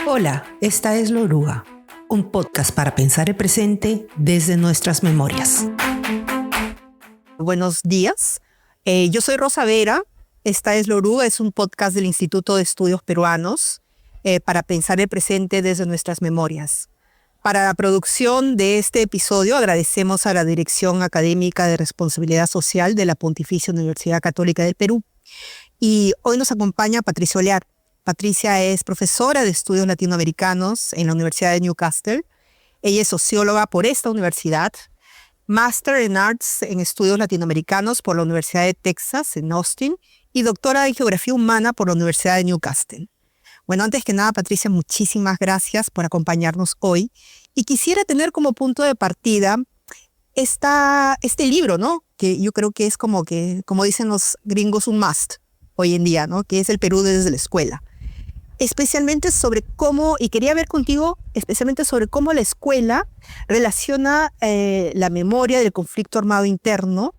Hola, esta es La Oruga, un podcast para pensar el presente desde nuestras memorias. Buenos días, yo soy Rosa Vera, esta es La Oruga, es un podcast del Instituto de Estudios Peruanos para pensar el presente desde nuestras memorias. Para la producción de este episodio agradecemos a la Dirección Académica de Responsabilidad Social de la Pontificia Universidad Católica del Perú. Y hoy nos acompaña Patricia Olear. Patricia es profesora de estudios latinoamericanos en la Universidad de Newcastle. Ella es socióloga por esta universidad, máster en Arts en Estudios Latinoamericanos por la Universidad de Texas en Austin y doctora en Geografía Humana por la Universidad de Newcastle. Bueno, antes que nada, Patricia, muchísimas gracias por acompañarnos hoy. Y quisiera tener como punto de partida este libro, ¿no? Que yo creo que es como dicen los gringos, un must hoy en día, ¿no? Que es El Perú desde la escuela. Especialmente sobre cómo, y quería ver contigo, especialmente sobre cómo la escuela relaciona la memoria del conflicto armado interno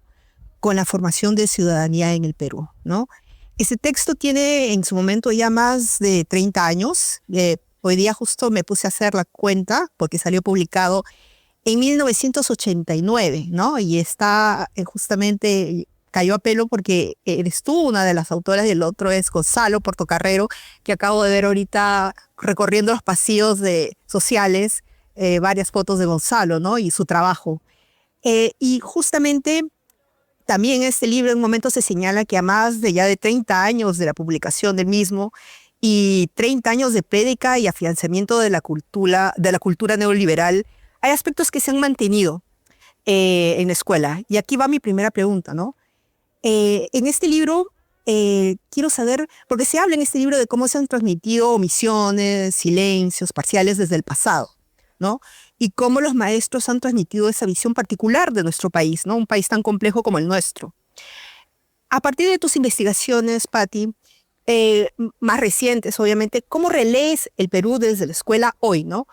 con la formación de ciudadanía en el Perú, ¿no? Ese texto tiene en su momento ya más de 30 años. Hoy día justo me puse a hacer la cuenta porque salió publicado en 1989, ¿no? Y está justamente, cayó a pelo porque eres tú una de las autoras y el otro es Gonzalo Portocarrero, que acabo de ver ahorita recorriendo los pasillos sociales, varias fotos de Gonzalo, ¿no? Y su trabajo. Y justamente también este libro en un momento se señala que a más de 30 años de la publicación del mismo y 30 años de prédica y afianzamiento de la cultura neoliberal, hay aspectos que se han mantenido en la escuela. Y aquí va mi primera pregunta, ¿no? En este libro quiero saber, porque se habla en este libro de cómo se han transmitido omisiones, silencios parciales desde el pasado, ¿no? Y cómo los maestros han transmitido esa visión particular de nuestro país, ¿no? Un país tan complejo como el nuestro. A partir de tus investigaciones, Patti, más recientes, obviamente, ¿cómo relees el Perú desde la escuela hoy, ¿no?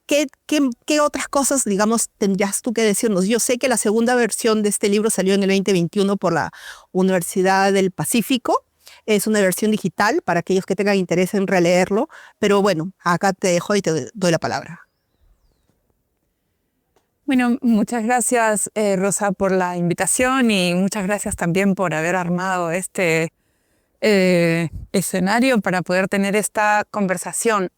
¿Qué otras cosas, digamos, tendrías tú que decirnos? Yo sé que la segunda versión de este libro salió en el 2021 por la Universidad del Pacífico. Es una versión digital para aquellos que tengan interés en releerlo. Pero bueno, acá te dejo y te doy la palabra. Bueno, muchas gracias, Rosa, por la invitación y muchas gracias también por haber armado este escenario para poder tener esta conversación.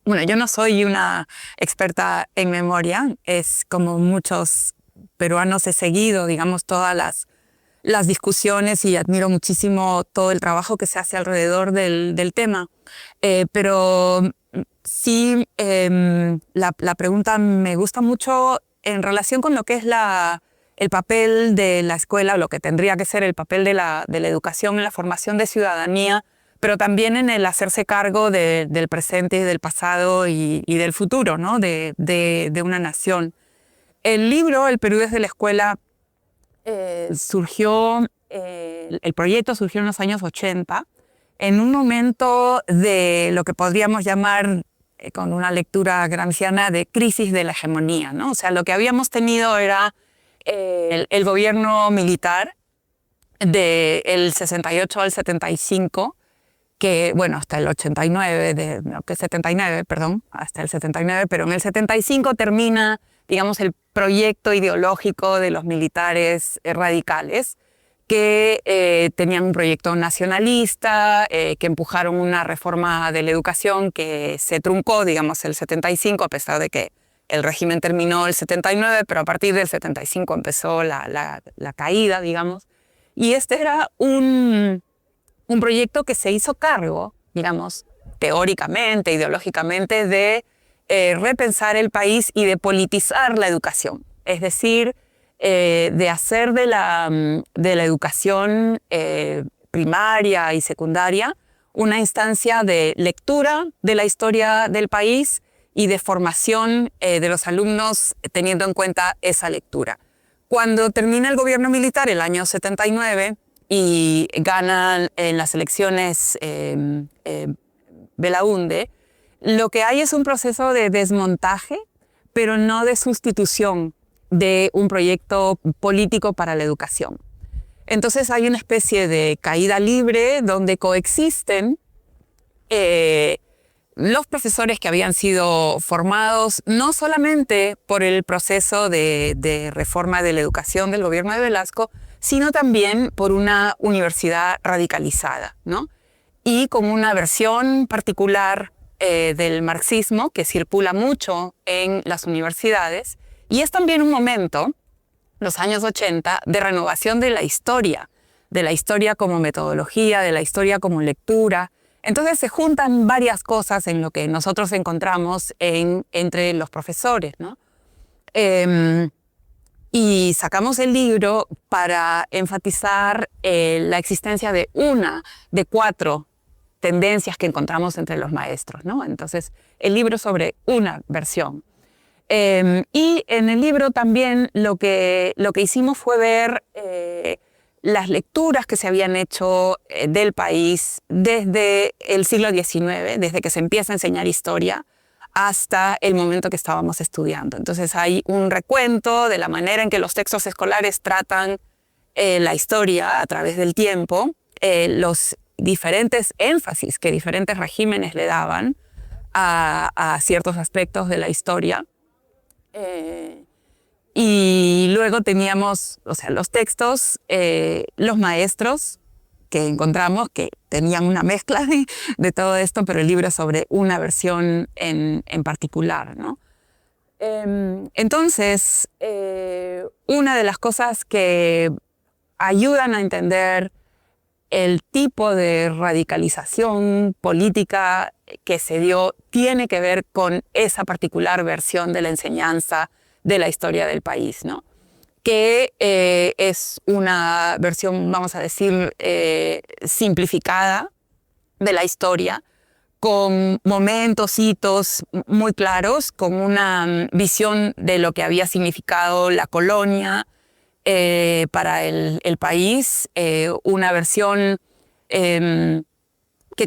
Bueno, yo no soy una experta en memoria, es como muchos peruanos he seguido, digamos, todas las discusiones y admiro muchísimo todo el trabajo que se hace alrededor del tema. Pero sí, la pregunta me gusta mucho en relación con lo que es el papel de la escuela, o lo que tendría que ser el papel de la educación en la formación de ciudadanía, pero también en el hacerse cargo del presente, del pasado y del futuro, ¿no? de una nación. El libro, El Perú desde la escuela, el proyecto surgió en los años 80, en un momento de lo que podríamos llamar, con una lectura gramsciana, de crisis de la hegemonía, ¿no? O sea, lo que habíamos tenido era el gobierno militar del 68 al 75, que, bueno, hasta el 89, hasta el 79, pero en el 75 termina, digamos, el proyecto ideológico de los militares radicales, que tenían un proyecto nacionalista, que empujaron una reforma de la educación que se truncó, digamos, el 75, a pesar de que el régimen terminó el 79, pero a partir del 75 empezó la caída, digamos. Y este era un proyecto que se hizo cargo, digamos, teóricamente, ideológicamente, de repensar el país y de politizar la educación. Es decir, de hacer de la educación primaria y secundaria una instancia de lectura de la historia del país y de formación de los alumnos teniendo en cuenta esa lectura. Cuando termina el gobierno militar el año 79 y gana en las elecciones Belaunde, lo que hay es un proceso de desmontaje, pero no de sustitución de un proyecto político para la educación. Entonces hay una especie de caída libre donde coexisten los profesores que habían sido formados no solamente por el proceso de reforma de la educación del gobierno de Velasco, sino también por una universidad radicalizada, ¿no? Y con una versión particular del marxismo que circula mucho en las universidades. Y es también un momento, los años 80, de renovación de la historia como metodología, de la historia como lectura. Entonces se juntan varias cosas en lo que nosotros encontramos entre los profesores, ¿no? Y sacamos el libro para enfatizar la existencia de una de 4 tendencias que encontramos entre los maestros, ¿no? Entonces, el libro sobre una versión. Y en el libro también lo que hicimos fue ver las lecturas que se habían hecho del país desde el siglo XIX, desde que se empieza a enseñar historia, hasta el momento que estábamos estudiando. Entonces hay un recuento de la manera en que los textos escolares tratan la historia a través del tiempo, los diferentes énfasis que diferentes regímenes le daban a ciertos aspectos de la historia. Y luego teníamos, o sea, los textos, los maestros que encontramos que tenían una mezcla de todo esto, pero el libro es sobre una versión en particular, ¿no? Entonces, una de las cosas que ayudan a entender el tipo de radicalización política que se dio tiene que ver con esa particular versión de la enseñanza de la historia del país, ¿no? Que es una versión, vamos a decir, simplificada de la historia, con momentos, hitos muy claros, con una visión de lo que había significado la colonia para el país, una versión que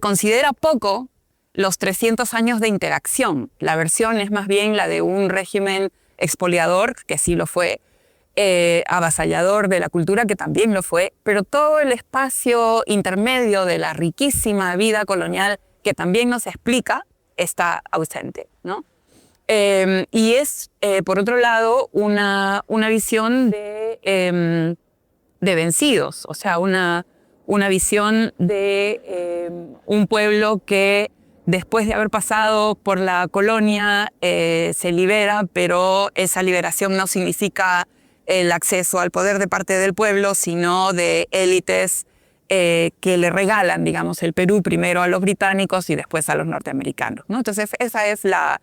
considera poco los 300 años de interacción. La versión es más bien la de un régimen expoliador, que sí lo fue, avasallador de la cultura, que también lo fue, pero todo el espacio intermedio de la riquísima vida colonial, que también nos explica, está ausente, ¿no? Y es, por otro lado, una visión de vencidos, o sea, una visión de un pueblo que después de haber pasado por la colonia se libera, pero esa liberación no significa el acceso al poder de parte del pueblo, sino de élites que le regalan, digamos, el Perú primero a los británicos y después a los norteamericanos, ¿no? Entonces esa es la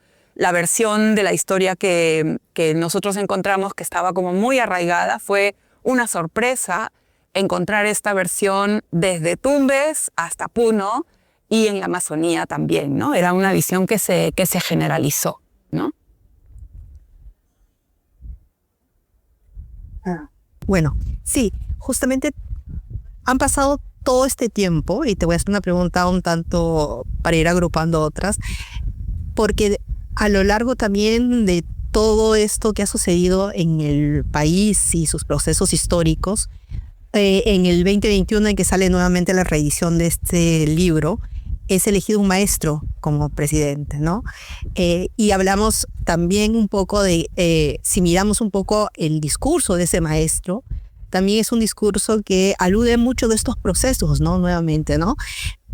versión de la historia que nosotros encontramos que estaba como muy arraigada. Fue una sorpresa encontrar esta versión desde Tumbes hasta Puno y en la Amazonía también, ¿no? Era una visión que se generalizó, ¿no? Bueno, sí, justamente han pasado todo este tiempo, y te voy a hacer una pregunta un tanto para ir agrupando otras, porque a lo largo también de todo esto que ha sucedido en el país y sus procesos históricos, en el 2021 en que sale nuevamente la reedición de este libro, es elegido un maestro como presidente, ¿no? Y hablamos también un poco de, si miramos un poco el discurso de ese maestro, también es un discurso que alude mucho de estos procesos, ¿no? Nuevamente, ¿no?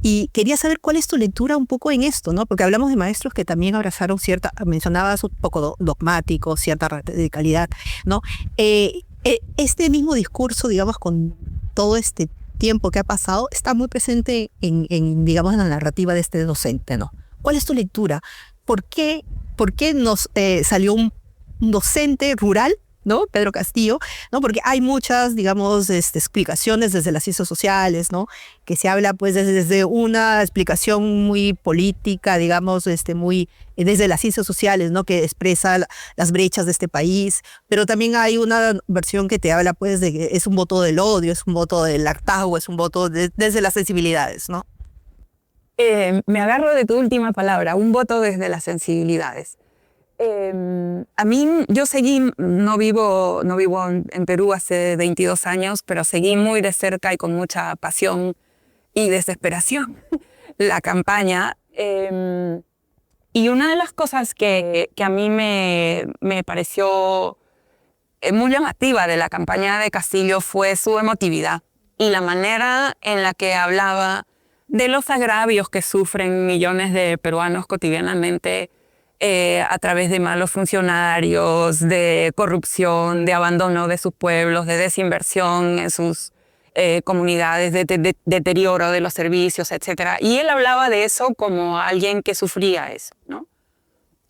Y quería saber cuál es tu lectura un poco en esto, ¿no? Porque hablamos de maestros que también abrazaron mencionabas un poco dogmático, cierta radicalidad, ¿no? Este mismo discurso, digamos, con todo este tiempo que ha pasado, está muy presente digamos, en la narrativa de este docente, ¿no? ¿Cuál es tu lectura? ¿Por qué nos salió un docente rural, ¿no? Pedro Castillo, ¿no? Porque hay muchas, digamos, explicaciones desde las ciencias sociales, ¿no? Que se habla, pues, desde una explicación muy política, digamos, muy desde las ciencias sociales, ¿no? Que expresa las brechas de este país, pero también hay una versión que te habla, pues, de que es un voto del odio, es un voto del hartazgo, es un voto desde las sensibilidades, ¿no? Me agarro de tu última palabra, un voto desde las sensibilidades. A mí, yo no vivo en Perú hace 22 años, pero seguí muy de cerca y con mucha pasión y desesperación la campaña. Y una de las cosas que a mí me pareció muy llamativa de la campaña de Castillo fue su emotividad y la manera en la que hablaba de los agravios que sufren millones de peruanos cotidianamente a través de malos funcionarios, de corrupción, de abandono de sus pueblos, de desinversión en sus comunidades, de deterioro de los servicios, etc. Y él hablaba de eso como alguien que sufría eso, ¿no?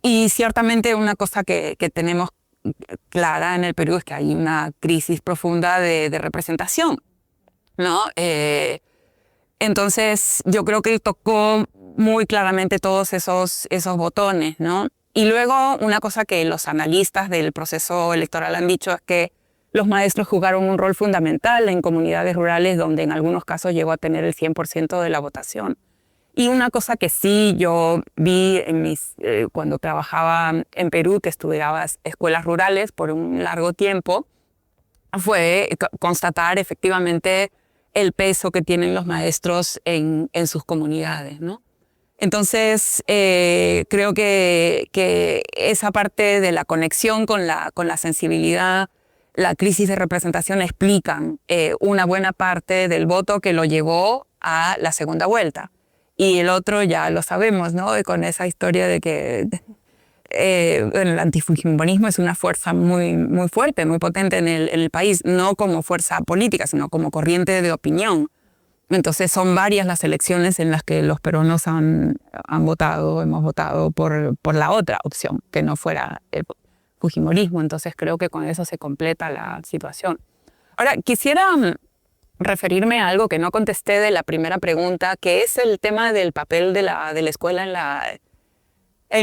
Y ciertamente una cosa que tenemos clara en el Perú es que hay una crisis profunda de representación, ¿no? Entonces yo creo que él tocó muy claramente todos esos botones, ¿no? Y luego una cosa que los analistas del proceso electoral han dicho es que los maestros jugaron un rol fundamental en comunidades rurales donde en algunos casos llegó a tener el 100% de la votación. Y una cosa que sí yo vi cuando trabajaba en Perú, que estudiaba escuelas rurales por un largo tiempo, fue constatar efectivamente el peso que tienen los maestros en sus comunidades, ¿no? Entonces, creo que esa parte de la conexión con la sensibilidad, la crisis de representación explican una buena parte del voto que lo llevó a la segunda vuelta. Y el otro ya lo sabemos, ¿no? Con esa historia de que el antifujimorismo es una fuerza muy, muy fuerte, muy potente en el país, no como fuerza política, sino como corriente de opinión. Entonces son varias las elecciones en las que los peruanos hemos votado por la otra opción, que no fuera el fujimorismo. Entonces creo que con eso se completa la situación. Ahora, quisiera referirme a algo que no contesté de la primera pregunta, que es el tema del papel de la escuela en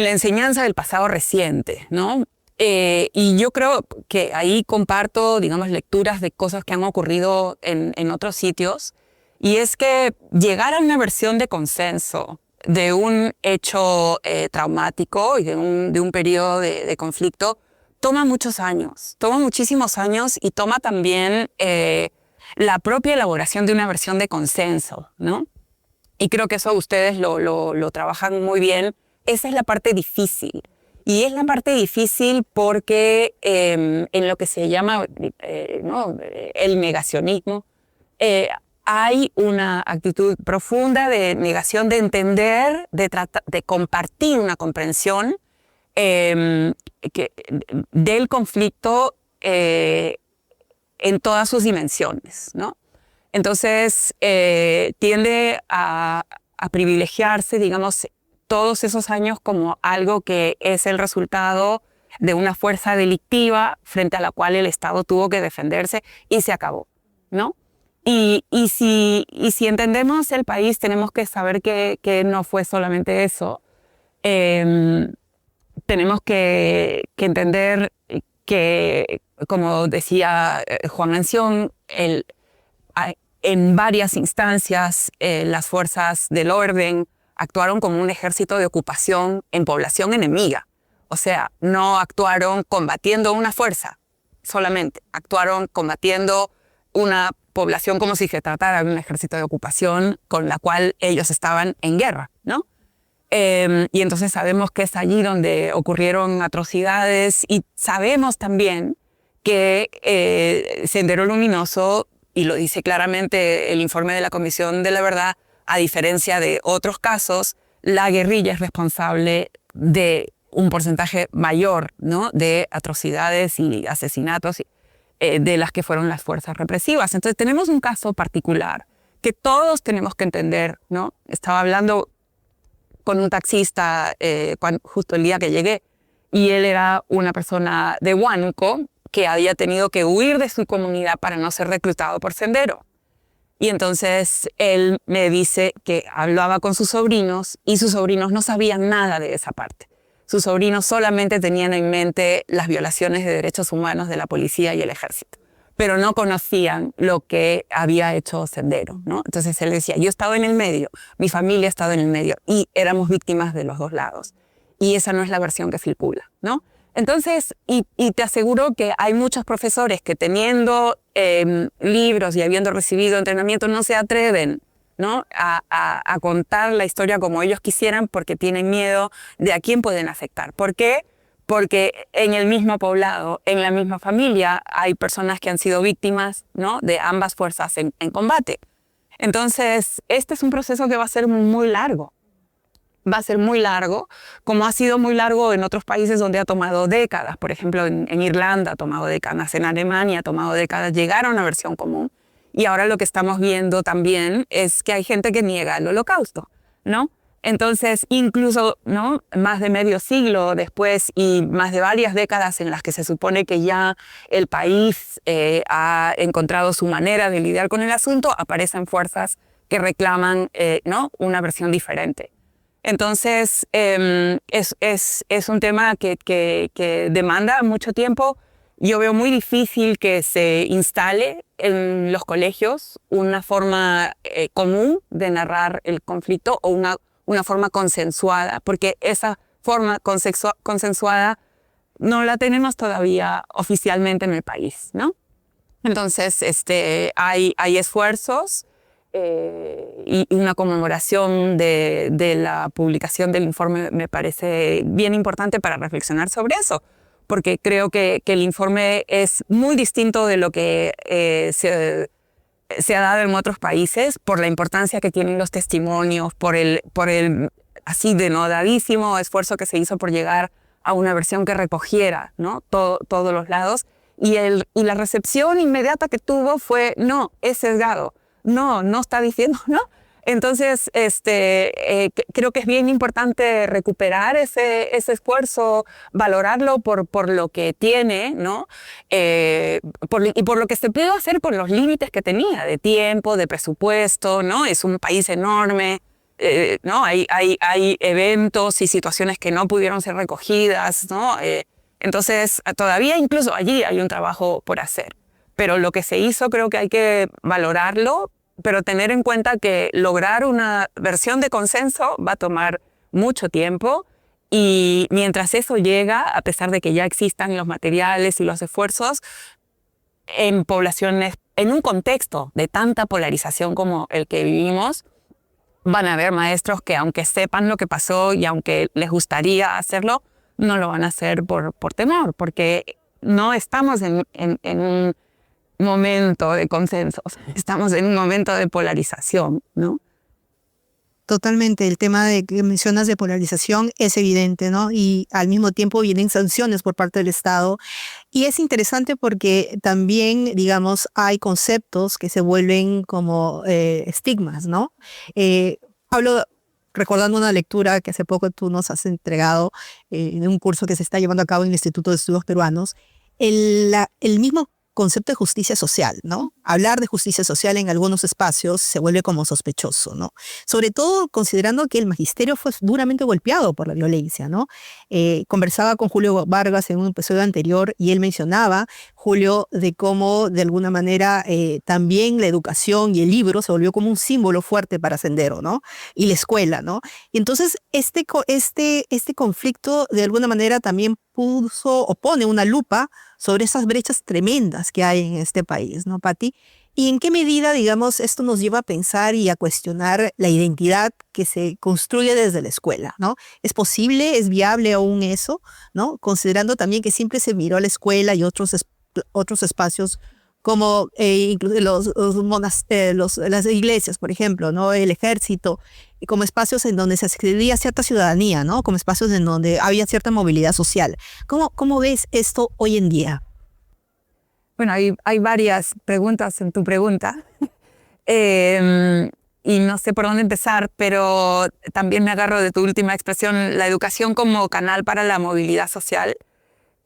la enseñanza del pasado reciente, ¿no? Y yo creo que ahí comparto, digamos, lecturas de cosas que han ocurrido en otros sitios, y es que llegar a una versión de consenso de un hecho traumático y de un periodo de conflicto toma muchos años, toma muchísimos años, y toma también la propia elaboración de una versión de consenso, ¿no? Y creo que eso ustedes lo trabajan muy bien. Esa es la parte difícil. Y es la parte difícil porque en lo que se llama ¿no? el negacionismo, hay una actitud profunda de negación, de entender, de compartir una comprensión del conflicto en todas sus dimensiones, ¿no? Entonces, tiende a privilegiarse, digamos, todos esos años como algo que es el resultado de una fuerza delictiva frente a la cual el Estado tuvo que defenderse y se acabó, ¿no? Y si entendemos el país, tenemos que saber que no fue solamente eso. Tenemos que entender que, como decía Juan Anción, en varias instancias las fuerzas del orden actuaron como un ejército de ocupación en población enemiga. O sea, no actuaron combatiendo una fuerza solamente, actuaron combatiendo una población como si se tratara de un ejército de ocupación con la cual ellos estaban en guerra, ¿no? Y entonces sabemos que es allí donde ocurrieron atrocidades, y sabemos también que Sendero Luminoso, y lo dice claramente el informe de la Comisión de la Verdad, a diferencia de otros casos, la guerrilla es responsable de un porcentaje mayor, ¿no?, de atrocidades y asesinatos de las que fueron las fuerzas represivas. Entonces tenemos un caso particular que todos tenemos que entender, ¿no? Estaba hablando con un taxista justo el día que llegué, y él era una persona de Huánuco que había tenido que huir de su comunidad para no ser reclutado por Sendero. Y entonces él me dice que hablaba con sus sobrinos y sus sobrinos no sabían nada de esa parte. Sus sobrinos solamente tenían en mente las violaciones de derechos humanos de la policía y el ejército, pero no conocían lo que había hecho Sendero, ¿no? Entonces él decía, yo he estado en el medio, mi familia ha estado en el medio, y éramos víctimas de los dos lados. Y esa no es la versión que circula, ¿no? Entonces, y te aseguro que hay muchos profesores que teniendo libros y habiendo recibido entrenamiento no se atreven ¿no? A contar la historia como ellos quisieran porque tienen miedo de a quién pueden afectar. ¿Por qué? Porque en el mismo poblado, en la misma familia, hay personas que han sido víctimas, ¿no? De ambas fuerzas en combate. Entonces, este es un proceso que va a ser muy largo. Va a ser muy largo, como ha sido muy largo en otros países donde ha tomado décadas. Por ejemplo, en Irlanda ha tomado décadas, en Alemania ha tomado décadas llegar a una versión común. Y ahora lo que estamos viendo también es que hay gente que niega el Holocausto, ¿no? Entonces, incluso, ¿no? Más de medio siglo después y más de varias décadas en las que se supone que ya el país ha encontrado su manera de lidiar con el asunto, aparecen fuerzas que reclaman, ¿no? Una versión diferente. Entonces, es un tema que demanda mucho tiempo. Yo veo muy difícil que se instale en los colegios una forma común de narrar el conflicto o una forma consensuada, porque esa forma consensuada no la tenemos todavía oficialmente en el país, ¿no? Entonces, hay esfuerzos y una conmemoración de la publicación del informe me parece bien importante para reflexionar sobre eso, porque creo que el informe es muy distinto de lo que se ha dado en otros países por la importancia que tienen los testimonios, por el así denodadísimo esfuerzo que se hizo por llegar a una versión que recogiera, ¿no? Todos los lados. Y la recepción inmediata que tuvo fue, no, es sesgado. No está diciendo, ¿no? Entonces, creo que es bien importante recuperar ese esfuerzo, valorarlo por lo que tiene, ¿no? Y por lo que se pudo hacer con los límites que tenía de tiempo, de presupuesto, ¿no? Es un país enorme, ¿no? Hay eventos y situaciones que no pudieron ser recogidas, ¿no? Entonces, todavía incluso allí hay un trabajo por hacer. Pero lo que se hizo creo que hay que valorarlo, pero tener en cuenta que lograr una versión de consenso va a tomar mucho tiempo y mientras eso llega, a pesar de que ya existan los materiales y los esfuerzos, en poblaciones, en un contexto de tanta polarización como el que vivimos, van a haber maestros que aunque sepan lo que pasó y aunque les gustaría hacerlo, no lo van a hacer por temor, porque no estamos en un momento de consensos, estamos en un momento de polarización, ¿no? Totalmente, el tema que mencionas de polarización es evidente, ¿no? Y al mismo tiempo vienen sanciones por parte del Estado. Y es interesante porque también, digamos, hay conceptos que se vuelven como estigmas, ¿no? Hablo recordando una lectura que hace poco tú nos has entregado en un curso que se está llevando a cabo en el Instituto de Estudios Peruanos, el mismo concepto de justicia social, ¿no? Hablar de justicia social en algunos espacios se vuelve como sospechoso, ¿no? Sobre todo considerando que el magisterio fue duramente golpeado por la violencia, ¿no? Conversaba con Julio Vargas en un episodio anterior y él mencionaba, Julio, de cómo de alguna manera también la educación y el libro se volvió como un símbolo fuerte para Sendero, ¿no? Y la escuela, ¿no? Y entonces este conflicto de alguna manera también puso o pone una lupa sobre esas brechas tremendas que hay en este país, ¿no, Pati? ¿Y en qué medida, digamos, esto nos lleva a pensar y a cuestionar la identidad que se construye desde la escuela, ¿no? ¿Es posible, es viable aún eso, ¿no? Considerando también que siempre se miró a la escuela y otros espacios como incluso las iglesias, por ejemplo, ¿no? El ejército, como espacios en donde se accedía cierta ciudadanía, ¿no? Como espacios en donde había cierta movilidad social. ¿Cómo ves esto hoy en día? Bueno, hay varias preguntas en tu pregunta y no sé por dónde empezar, pero también me agarro de tu última expresión. La educación como canal para la movilidad social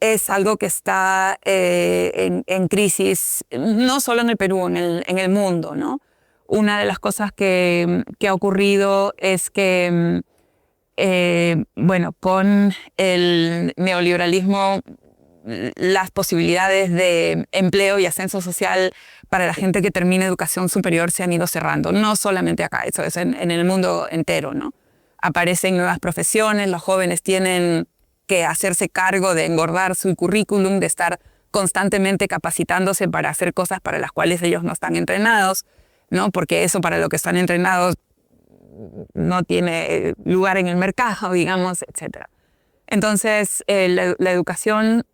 es algo que está en crisis, no solo en el Perú, en el mundo, ¿no? Una de las cosas que ha ocurrido es que, bueno, con el neoliberalismo, las posibilidades de empleo y ascenso social para la gente que termina educación superior se han ido cerrando. No solamente acá, eso es en el mundo entero, ¿no? Aparecen nuevas profesiones, los jóvenes tienen que hacerse cargo de engordar su currículum, de estar constantemente capacitándose para hacer cosas para las cuales ellos no están entrenados. ¿no? Porque eso para lo que están entrenados no tiene lugar en el mercado, digamos, etc. Entonces, la educación,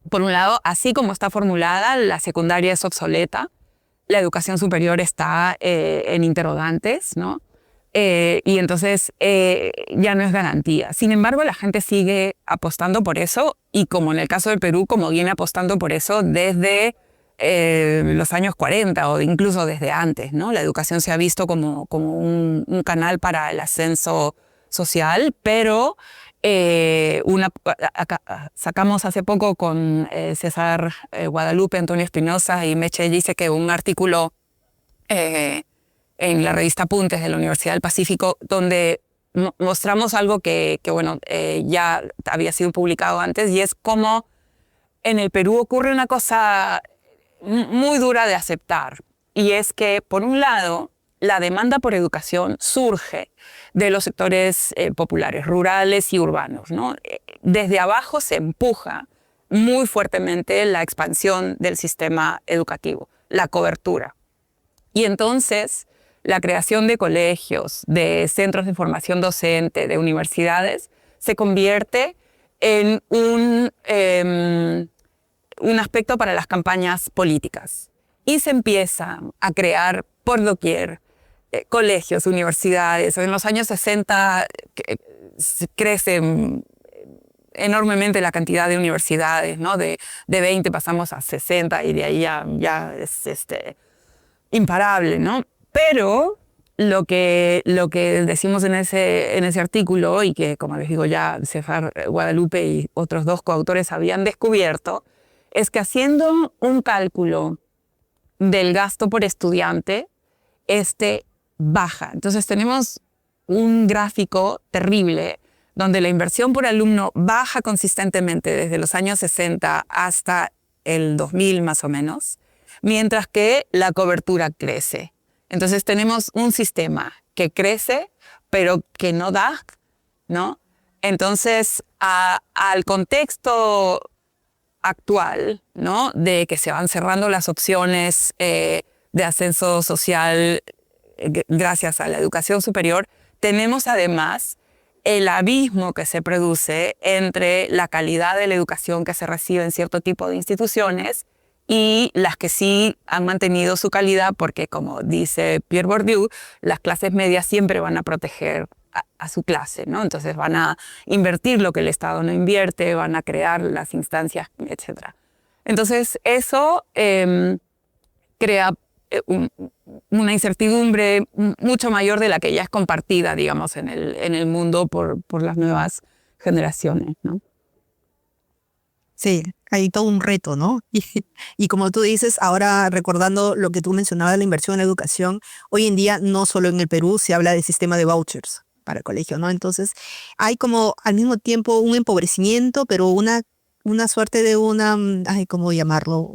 por un lado, así como está formulada, la secundaria es obsoleta, la educación superior está en interrogantes, ¿no? Y entonces ya no es garantía. Sin embargo, la gente sigue apostando por eso y como en el caso del Perú, como viene apostando por eso desde los años 40 o incluso desde antes, ¿no? La educación se ha visto como un canal para el ascenso social, pero sacamos hace poco con César Guadalupe, Antonio Espinosa y Meche dice que un artículo en la revista Apuntes de la Universidad del Pacífico, donde mostramos algo que bueno, ya había sido publicado antes, y es cómo en el Perú ocurre una cosa muy dura de aceptar, y es que, por un lado, la demanda por educación surge de los sectores populares, rurales y urbanos, ¿no? Desde abajo se empuja muy fuertemente la expansión del sistema educativo, la cobertura. Y entonces, la creación de colegios, de centros de formación docente, de universidades, se convierte en un aspecto para las campañas políticas. Y se empieza a crear por doquier colegios, universidades. En los años 60 crece enormemente la cantidad de universidades, ¿no? De 20 pasamos a 60 y de ahí ya es imparable, ¿no? Pero lo que decimos en ese artículo y que, como les digo, ya César Guadalupe y otros dos coautores habían descubierto, es que haciendo un cálculo del gasto por estudiante, baja. Entonces tenemos un gráfico terrible donde la inversión por alumno baja consistentemente desde los años 60 hasta el 2000 más o menos, mientras que la cobertura crece. Entonces tenemos un sistema que crece, pero que no da, ¿no? Entonces, al contexto actual, ¿no? De que se van cerrando las opciones de ascenso social gracias a la educación superior, tenemos además el abismo que se produce entre la calidad de la educación que se recibe en cierto tipo de instituciones y las que sí han mantenido su calidad, porque como dice Pierre Bourdieu, las clases medias siempre van a proteger a su clase, ¿no? Entonces van a invertir lo que el Estado no invierte, van a crear las instancias, etc. Entonces eso crea una incertidumbre mucho mayor de la que ya es compartida, digamos, en el mundo por las nuevas generaciones, ¿no? Sí, hay todo un reto, ¿no? Y como tú dices, ahora recordando lo que tú mencionabas de la inversión en la educación, hoy en día no solo en el Perú se habla del sistema de vouchers para el colegio, ¿no? Entonces hay como al mismo tiempo un empobrecimiento, pero una suerte de ¿cómo llamarlo?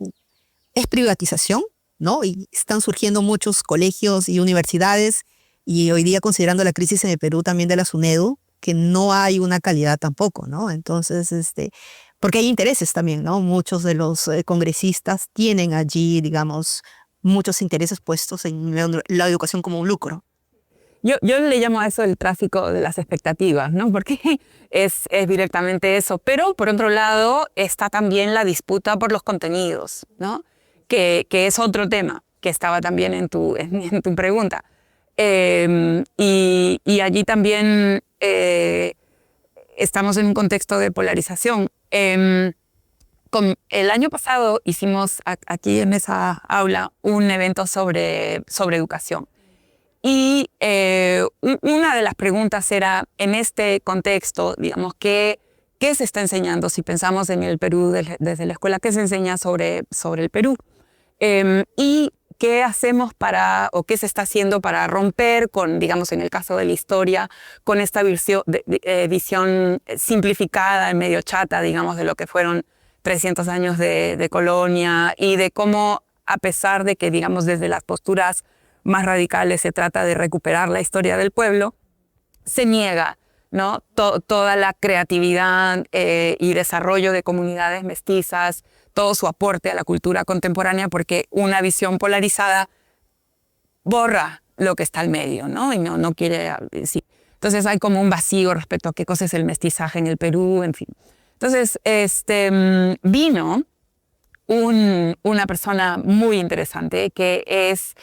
Es privatización, ¿no? Y están surgiendo muchos colegios y universidades, y hoy día considerando la crisis en el Perú también de la SUNEDU, que no hay una calidad tampoco, ¿no? Entonces, porque hay intereses también, ¿no? Muchos de los congresistas tienen allí, digamos, muchos intereses puestos en la educación como un lucro. Yo le llamo a eso el tráfico de las expectativas, ¿no? Porque es directamente eso. Pero, por otro lado, está también la disputa por los contenidos, ¿no? Que es otro tema que estaba también en tu pregunta. Y allí también estamos en un contexto de polarización. El año pasado hicimos aquí en esa aula un evento sobre educación. Y una de las preguntas era, en este contexto, digamos, ¿qué se está enseñando? Si pensamos en el Perú desde la escuela, ¿qué se enseña sobre el Perú? Y qué hacemos o qué se está haciendo para romper con, digamos, en el caso de la historia, con esta visión simplificada, medio chata, digamos, de lo que fueron 300 años de colonia, y de cómo, a pesar de que, digamos, desde las posturas más radicales se trata de recuperar la historia del pueblo, se niega, ¿no? Toda la creatividad y desarrollo de comunidades mestizas, todo su aporte a la cultura contemporánea, porque una visión polarizada borra lo que está al medio, ¿no? Y no quiere... Sí. Entonces hay como un vacío respecto a qué cosa es el mestizaje en el Perú, en fin. Entonces vino una persona muy interesante que es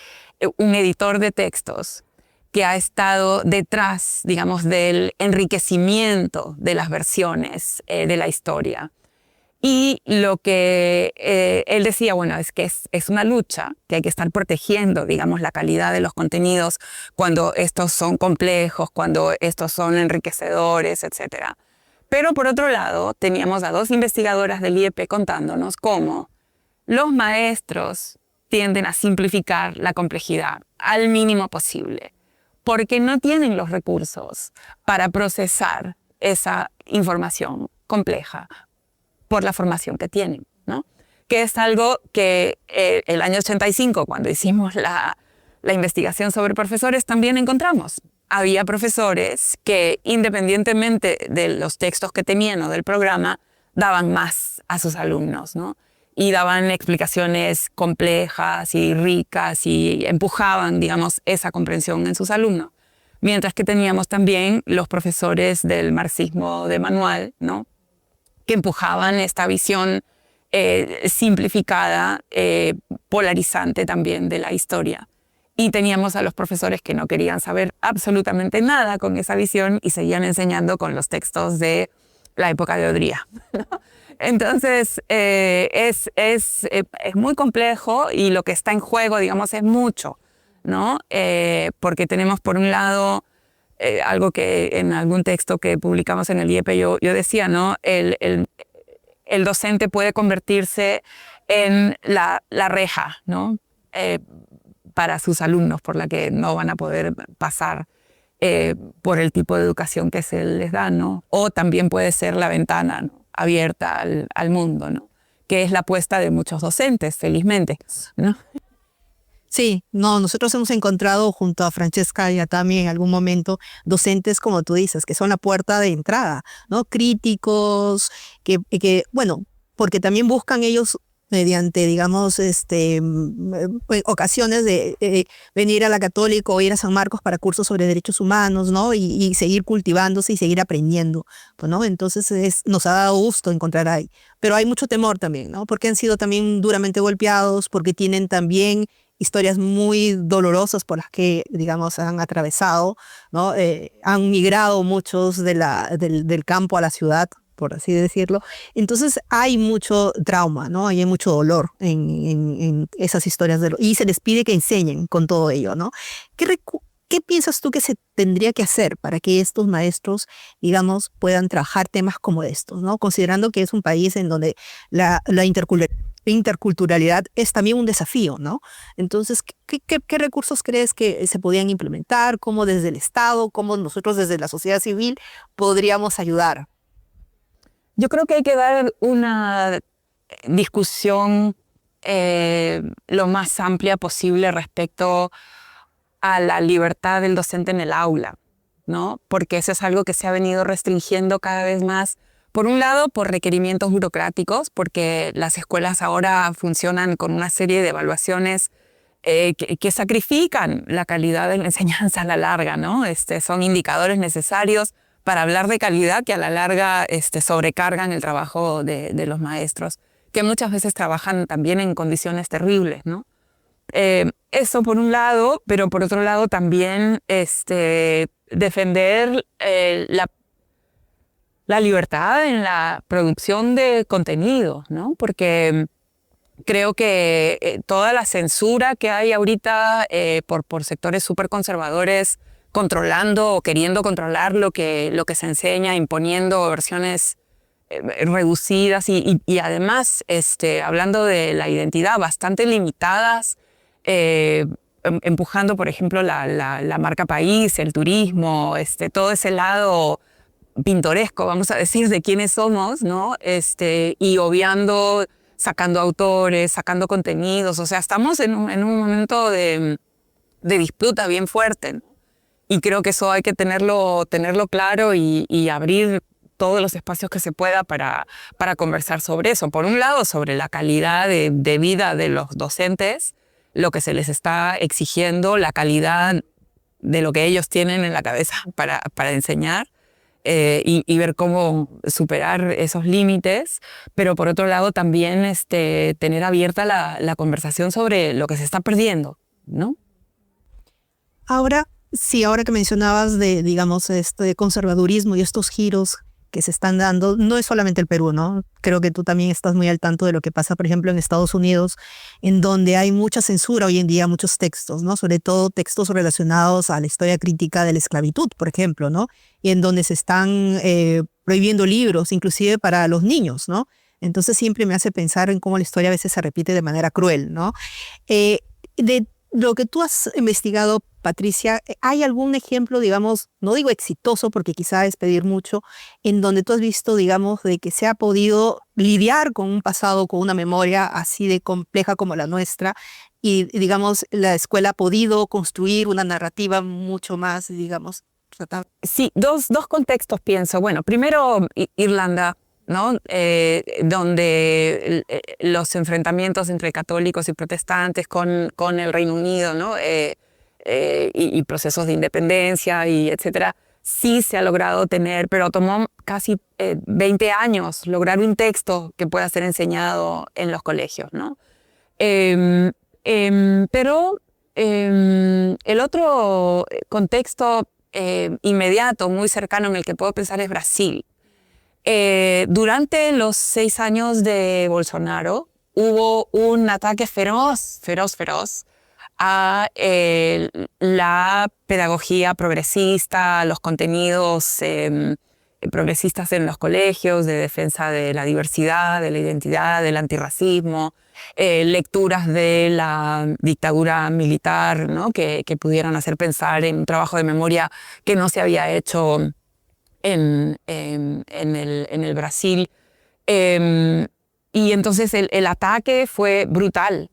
un editor de textos que ha estado detrás, digamos, del enriquecimiento de las versiones de la historia. Y lo que él decía, bueno, es que es una lucha, que hay que estar protegiendo, digamos, la calidad de los contenidos cuando estos son complejos, cuando estos son enriquecedores, etc. Pero por otro lado, teníamos a 2 investigadoras del IEP contándonos cómo los maestros tienden a simplificar la complejidad al mínimo posible, porque no tienen los recursos para procesar esa información compleja por la formación que tienen, ¿no? Que es algo que el año 85, cuando hicimos la investigación sobre profesores, también encontramos. Había profesores que, independientemente de los textos que tenían o del programa, daban más a sus alumnos, ¿no? Y daban explicaciones complejas y ricas y empujaban, digamos, esa comprensión en sus alumnos. Mientras que teníamos también los profesores del marxismo de manual, ¿no? Que empujaban esta visión simplificada, polarizante también de la historia. Y teníamos a los profesores que no querían saber absolutamente nada con esa visión y seguían enseñando con los textos de la época de Odría, ¿no? Entonces, es muy complejo y lo que está en juego, digamos, es mucho, ¿no? Porque tenemos, por un lado, algo que en algún texto que publicamos en el IEP yo decía, ¿no? El docente puede convertirse en la reja, ¿no? Para sus alumnos, por la que no van a poder pasar por el tipo de educación que se les da, ¿no? O también puede ser la ventana, ¿no? Abierta al mundo, ¿no? Que es la apuesta de muchos docentes, felizmente, ¿no? Sí, no, nosotros hemos encontrado junto a Francesca y a Tami en algún momento docentes, como tú dices, que son la puerta de entrada, ¿no? Críticos, que bueno, porque también buscan ellos mediante, digamos, ocasiones de venir a la Católica o ir a San Marcos para cursos sobre derechos humanos, ¿no? Y seguir cultivándose y seguir aprendiendo, pues, ¿no? Entonces nos ha dado gusto encontrar ahí. Pero hay mucho temor también, ¿no? Porque han sido también duramente golpeados, porque tienen también historias muy dolorosas por las que, digamos, han atravesado, ¿no? Han migrado muchos del campo a la ciudad, por así decirlo. Entonces hay mucho trauma, ¿no? Hay mucho dolor en esas historias y se les pide que enseñen con todo ello, ¿no? ¿Qué piensas tú que se tendría que hacer para que estos maestros, digamos, puedan trabajar temas como estos, ¿no? Considerando que es un país en donde la interculturalidad es también un desafío, ¿no? Entonces, ¿qué recursos crees que se podían implementar? ¿Cómo desde el Estado, cómo nosotros desde la sociedad civil podríamos ayudar? Yo creo que hay que dar una discusión lo más amplia posible respecto a la libertad del docente en el aula, ¿no? Porque eso es algo que se ha venido restringiendo cada vez más. Por un lado, por requerimientos burocráticos, porque las escuelas ahora funcionan con una serie de evaluaciones que sacrifican la calidad de la enseñanza a la larga, ¿no? Son indicadores necesarios para hablar de calidad que a la larga sobrecargan el trabajo de los maestros, que muchas veces trabajan también en condiciones terribles, ¿no? Eso por un lado, pero por otro lado también defender la libertad en la producción de contenido, ¿no? Porque creo que toda la censura que hay ahorita por sectores súper conservadores controlando o queriendo controlar lo que se enseña, imponiendo versiones reducidas y además hablando de la identidad bastante limitadas, empujando, por ejemplo, la marca país, el turismo, todo ese lado pintoresco, vamos a decir, de quiénes somos, ¿no? Y obviando, sacando autores, sacando contenidos. O sea, estamos en un momento de disputa bien fuerte, ¿no? Y creo que eso hay que tenerlo claro y abrir todos los espacios que se pueda para conversar sobre eso. Por un lado, sobre la calidad de vida de los docentes, lo que se les está exigiendo, la calidad de lo que ellos tienen en la cabeza para enseñar. Y ver cómo superar esos límites, pero por otro lado también tener abierta la conversación sobre lo que se está perdiendo, ¿no? Ahora, sí, ahora que mencionabas de, digamos, este conservadurismo y estos giros que se están dando, no es solamente el Perú, ¿no? Creo que tú también estás muy al tanto de lo que pasa, por ejemplo, en Estados Unidos, en donde hay mucha censura hoy en día, muchos textos, ¿no? Sobre todo textos relacionados a la historia crítica de la esclavitud, por ejemplo, ¿no? Y en donde se están prohibiendo libros, inclusive para los niños, ¿no? Entonces siempre me hace pensar en cómo la historia a veces se repite de manera cruel, ¿no? De lo que tú has investigado, Patricia, ¿hay algún ejemplo, digamos, no digo exitoso porque quizá es pedir mucho, en donde tú has visto, digamos, de que se ha podido lidiar con un pasado, con una memoria así de compleja como la nuestra y, digamos, la escuela ha podido construir una narrativa mucho más, digamos, tratable? Sí, dos contextos pienso. Bueno, primero Irlanda, ¿no? Donde los enfrentamientos entre católicos y protestantes con el Reino Unido, ¿no? Y procesos de independencia y etcétera, sí se ha logrado tener, pero tomó casi 20 años lograr un texto que pueda ser enseñado en los colegios, ¿no? Pero el otro contexto inmediato, muy cercano en el que puedo pensar es Brasil. Durante los 6 años de Bolsonaro hubo un ataque feroz a la pedagogía progresista, a los contenidos progresistas en los colegios, de defensa de la diversidad, de la identidad, del antirracismo, lecturas de la dictadura militar, ¿no? que pudieran hacer pensar en un trabajo de memoria que no se había hecho en el Brasil. Y entonces el ataque fue brutal.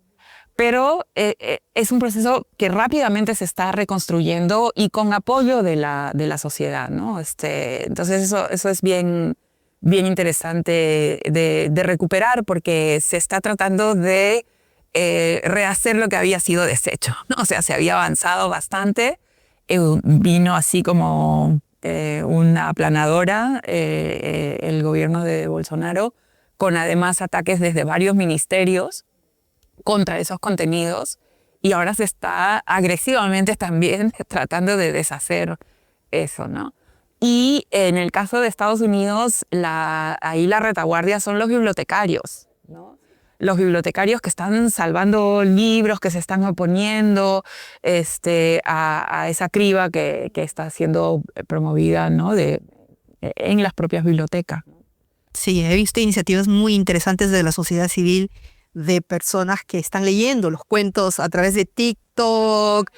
Pero es un proceso que rápidamente se está reconstruyendo y con apoyo de la sociedad, ¿no? Entonces eso es bien interesante de recuperar porque se está tratando de rehacer lo que había sido deshecho, ¿no? O sea, se había avanzado bastante. Vino así como una aplanadora el gobierno de Bolsonaro, con además ataques desde varios ministerios contra esos contenidos, y ahora se está agresivamente también tratando de deshacer eso, ¿no? Y en el caso de Estados Unidos, ahí la retaguardia son los bibliotecarios, ¿no? Los bibliotecarios que están salvando libros, que se están oponiendo a esa criba que está siendo promovida, ¿no? en las propias bibliotecas. Sí, he visto iniciativas muy interesantes de la sociedad civil, de personas que están leyendo los cuentos a través de TikTok.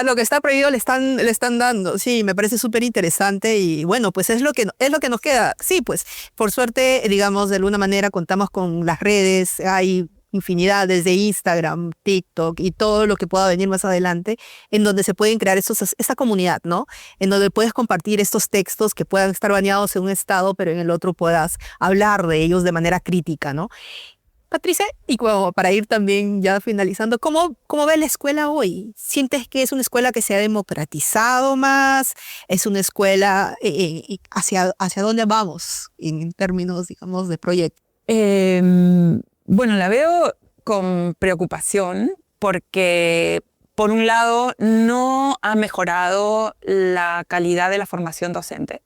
Lo que está prohibido le están dando. Sí, me parece súper interesante y bueno, pues es lo que nos queda. Sí, pues por suerte, digamos, de alguna manera contamos con las redes, hay infinidad desde Instagram, TikTok y todo lo que pueda venir más adelante, en donde se pueden crear esa comunidad, ¿no? En donde puedes compartir estos textos que puedan estar baneados en un estado, pero en el otro puedas hablar de ellos de manera crítica, ¿no? Patricia, y como para ir también ya finalizando, ¿cómo ve la escuela hoy? ¿Sientes que es una escuela que se ha democratizado más? ¿Es una escuela hacia dónde vamos en términos, digamos, de proyecto? Bueno, la veo con preocupación porque, por un lado, no ha mejorado la calidad de la formación docente.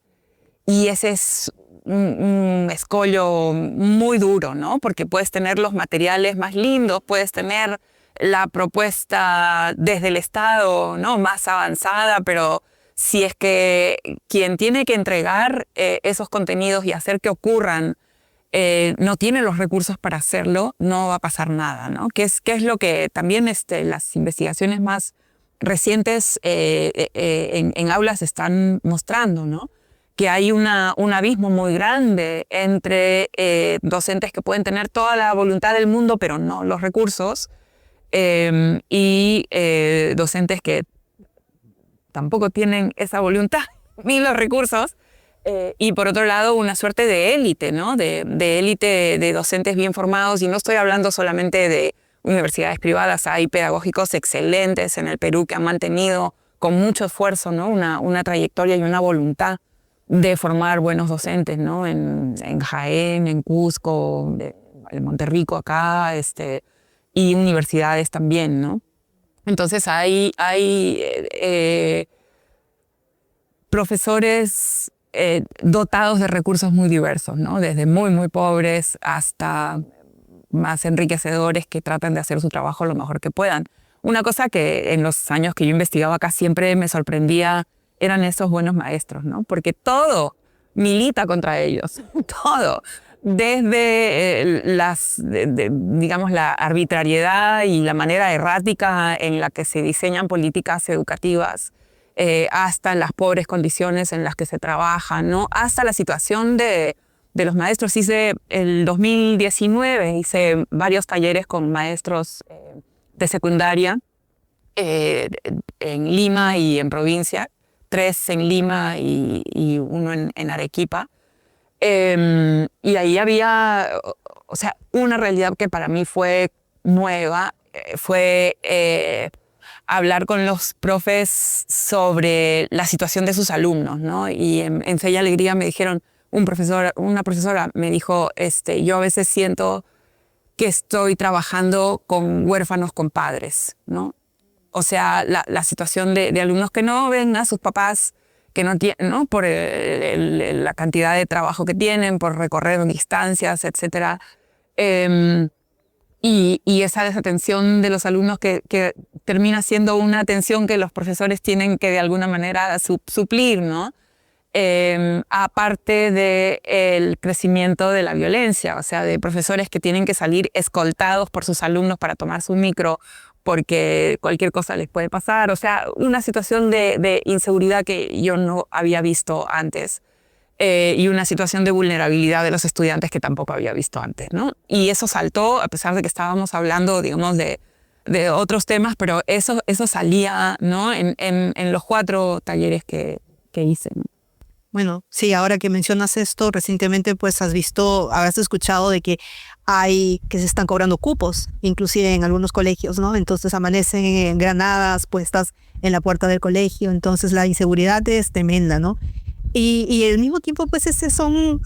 Y ese es un escollo muy duro, ¿no? Porque puedes tener los materiales más lindos, puedes tener la propuesta desde el Estado, ¿no? Más avanzada, pero si es que quien tiene que entregar esos contenidos y hacer que ocurran no tiene los recursos para hacerlo, no va a pasar nada, ¿no? Que es lo que también las investigaciones más recientes en aulas están mostrando, ¿no? Que hay un abismo muy grande entre docentes que pueden tener toda la voluntad del mundo, pero no los recursos, y docentes que tampoco tienen esa voluntad ni los recursos. Y por otro lado, una suerte de élite, ¿no? De élite de docentes bien formados, y no estoy hablando solamente de universidades privadas, hay pedagógicos excelentes en el Perú que han mantenido con mucho esfuerzo, ¿no? una trayectoria y una voluntad de formar buenos docentes, ¿no? En Jaén, en Cusco, en Monterrico acá, y universidades también, ¿no? Entonces hay profesores dotados de recursos muy diversos, ¿no? Desde muy, muy pobres hasta más enriquecedores que tratan de hacer su trabajo lo mejor que puedan. Una cosa que en los años que yo investigaba acá siempre me sorprendía eran esos buenos maestros, ¿no? Porque todo milita contra ellos, todo. Desde digamos, la arbitrariedad y la manera errática en la que se diseñan políticas educativas, hasta las pobres condiciones en las que se trabaja, ¿no? Hasta la situación de los maestros. El 2019 hice varios talleres con maestros de secundaria en Lima y en provincia, 3 en Lima y 1 en Arequipa. Y ahí había, o sea, una realidad que para mí fue nueva, fue hablar con los profes sobre la situación de sus alumnos, ¿no? Y en Fe y Alegría me dijeron, una profesora me dijo, yo a veces siento que estoy trabajando con huérfanos con padres, ¿no? O sea, la situación de alumnos que no ven a sus papás, que no tienen, ¿no? Por la cantidad de trabajo que tienen, por recorrer distancias, etc. Y esa desatención de los alumnos que termina siendo una atención que los profesores tienen que de alguna manera suplir, ¿no? Aparte del crecimiento de la violencia, o sea, de profesores que tienen que salir escoltados por sus alumnos para tomar su micro porque cualquier cosa les puede pasar, o sea, una situación de inseguridad que yo no había visto antes, y una situación de vulnerabilidad de los estudiantes que tampoco había visto antes, ¿no? Y eso saltó, a pesar de que estábamos hablando, digamos, de otros temas, pero eso salía, ¿no? En los 4 talleres que hice, ¿no? Bueno, sí, ahora que mencionas esto, recientemente pues habrás escuchado de que se están cobrando cupos, inclusive en algunos colegios, ¿no? Entonces amanecen en granadas puestas en la puerta del colegio, entonces la inseguridad es tremenda, ¿no? Y al mismo tiempo, pues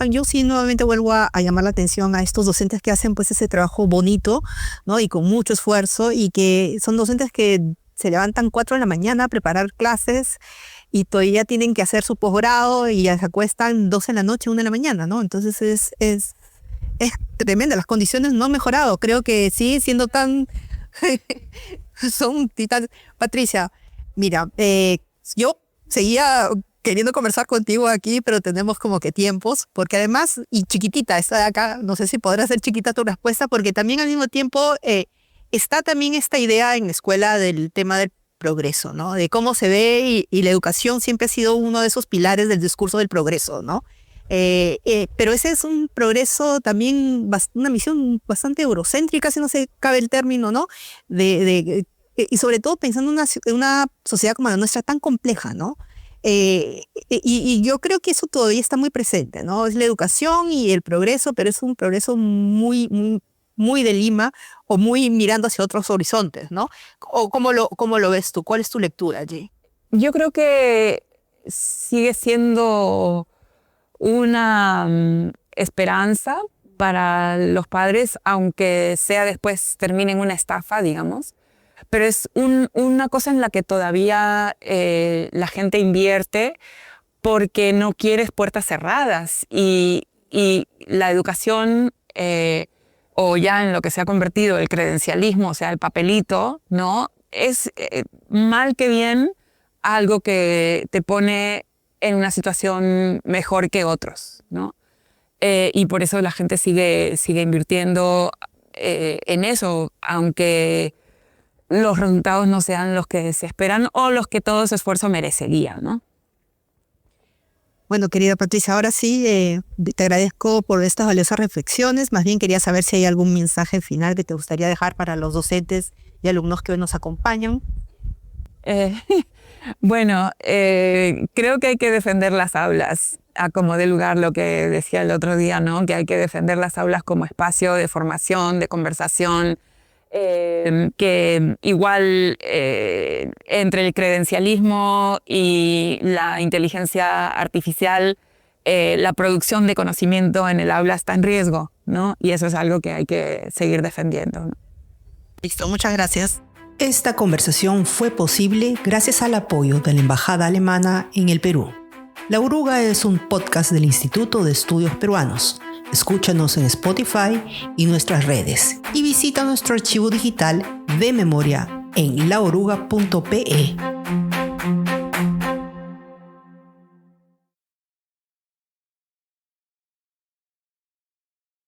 yo sí nuevamente vuelvo a llamar la atención a estos docentes que hacen pues ese trabajo bonito, ¿no? Y con mucho esfuerzo, y que son docentes que se levantan 4 de la mañana a preparar clases y todavía tienen que hacer su posgrado y ya se acuestan 12 de la noche, 1 de la mañana, ¿no? Entonces es tremenda, las condiciones no han mejorado, creo que sigue siendo tan... son titanes. Patricia, mira, yo seguía queriendo conversar contigo aquí, pero tenemos como que tiempos, porque además, y chiquitita, esta de acá, no sé si podrá ser chiquita tu respuesta, porque también al mismo tiempo está también esta idea en la escuela del tema del progreso, ¿no? De cómo se ve, y la educación siempre ha sido uno de esos pilares del discurso del progreso, ¿no? Pero ese es un progreso también, una misión bastante eurocéntrica, si no se cabe el término, ¿no? Y sobre todo pensando en una sociedad como la nuestra tan compleja, ¿no? Y yo creo que eso todavía está muy presente, ¿no? Es la educación y el progreso, pero es un progreso muy, muy, muy de Lima, o muy mirando hacia otros horizontes, ¿no? ¿O cómo lo ves tú? ¿Cuál es tu lectura allí? Yo creo que sigue siendo una esperanza para los padres, aunque sea después termine en una estafa, digamos. Pero es una cosa en la que todavía la gente invierte porque no quieres puertas cerradas. Y la educación, o ya en lo que se ha convertido el credencialismo, o sea, el papelito, ¿no? Es mal que bien algo que te pone en una situación mejor que otros, ¿no? Y por eso la gente sigue invirtiendo en eso, aunque los resultados no sean los que se esperan o los que todo ese esfuerzo merecería, ¿no? Bueno, querida Patricia, ahora sí, te agradezco por estas valiosas reflexiones. Más bien quería saber si hay algún mensaje final que te gustaría dejar para los docentes y alumnos que hoy nos acompañan. Bueno, creo que hay que defender las aulas, a como dé lugar lo que decía el otro día, ¿no? Que hay que defender las aulas como espacio de formación, de conversación, que igual entre el credencialismo y la inteligencia artificial, la producción de conocimiento en el aula está en riesgo, ¿no? Y eso es algo que hay que seguir defendiendo, ¿no? Listo, muchas gracias. Esta conversación fue posible gracias al apoyo de la Embajada Alemana en el Perú. La Oruga es un podcast del Instituto de Estudios Peruanos. Escúchanos en Spotify y nuestras redes y visita nuestro archivo digital de memoria en laoruga.pe.